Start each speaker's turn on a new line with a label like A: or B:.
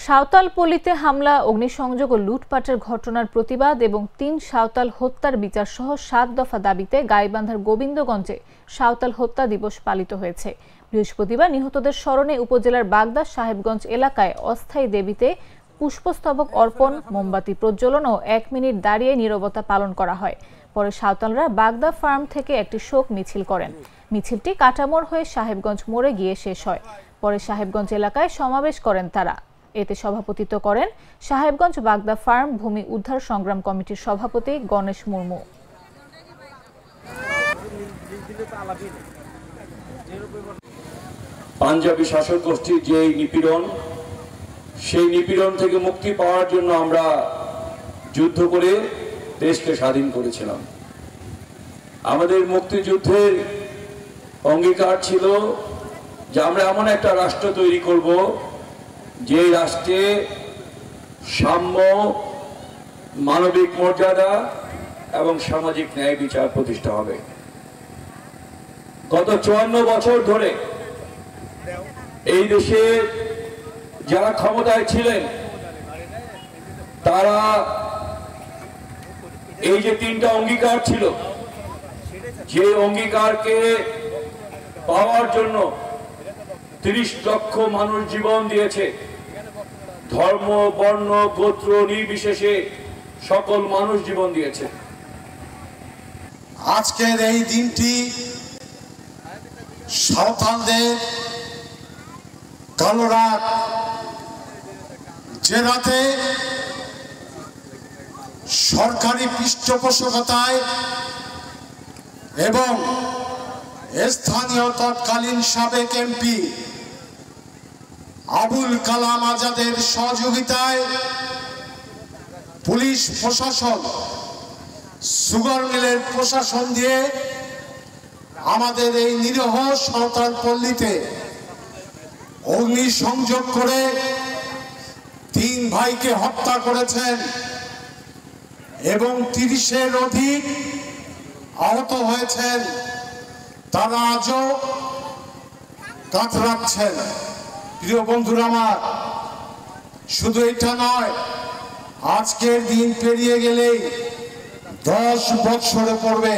A: সাঁওতালপল্লীতে হামলা, অগ্নিসংযোগ ও লুটপাটের ঘটনার প্রতিবাদ এবং ৩ সাঁওতাল হত্যার বিচার সহ ৭ দফা দাবিতে গাইবান্ধার গোবিন্দগঞ্জে সাঁওতাল হত্যা দিবস পালিত হয়েছে। বৃহস্পতিবার নিহতদের স্মরণে উপজেলার বাগদা সাহেবগঞ্জ এলাকায় অস্থায়ী দেবীতে পুষ্পস্তবক অর্পণ, মোমবাতি প্রজ্বলন ও ১ মিনিট দাঁড়িয়ে নীরবতা পালন করা হয়। পরে সাঁওতালরা বাগদা ফার্ম থেকে একটি শোক মিছিল করেন। মিছিলটি কাটামোড় হয়ে সাহেবগঞ্জ মোড়ে গিয়ে শেষ হয়। পরে সাহেবগঞ্জ এলাকায় সমাবেশ করেন তারা। এতে সভাপতিত্ব করেন সাহেবগঞ্জ বাগদা ফার্ম ভূমি উদ্ধার সংগ্রাম কমিটির সভাপতি গণেশ মুর্মু।
B: পাঞ্জাবি শাসক গোষ্ঠীর যে নিপীড়ন, সেই নিপীড়ন থেকে মুক্তি পাওয়ার জন্য আমরা যুদ্ধ করে দেশকে স্বাধীন করেছিলাম। আমাদের মুক্তিযুদ্ধের অঙ্গীকার ছিল যে আমরা এমন একটা রাষ্ট্র তৈরি করব যে রাষ্ট্রে সাম্য, মানবিক মর্যাদা এবং সামাজিক ন্যায় বিচার প্রতিষ্ঠা হবে। গত ৫৪ বছর ধরে এই দেশে যারা ক্ষমতায় ছিলেন তারা এই যে ৩টা অঙ্গীকার ছিল, যে অঙ্গীকারকে পাওয়ার জন্য ৩০ লক্ষ মানুষ জীবন দিয়েছে। ধর্ম, বর্ণ, গোত্র নির্বিশেষে সকল মানুষ জীবন দিয়েছে।
C: আজকের এই দিনটি সাঁওতালদের কালো রাত, যে রাতে সরকারি পৃষ্ঠপোষকতায় এবং স্থানীয় তৎকালীন সাবেক এমপি আবুল কালাম আজাদের সহযোগিতায় পুলিশ প্রশাসন, সুগার মিলের প্রশাসন দিয়ে আমাদের এই নিরীহ সাঁওতালপল্লীতে অগ্নিসংযোগ করে ৩ ভাইকে হত্যা করেছেন এবং ৩০-এর অধিক আহত হয়েছেন। তারা আজও কাতরাচ্ছেন। প্রিয় বন্ধুরা আমার, শুধু এটা নয়, আজকের দিন পেরিয়ে গেলেই 10 বছরে পড়বে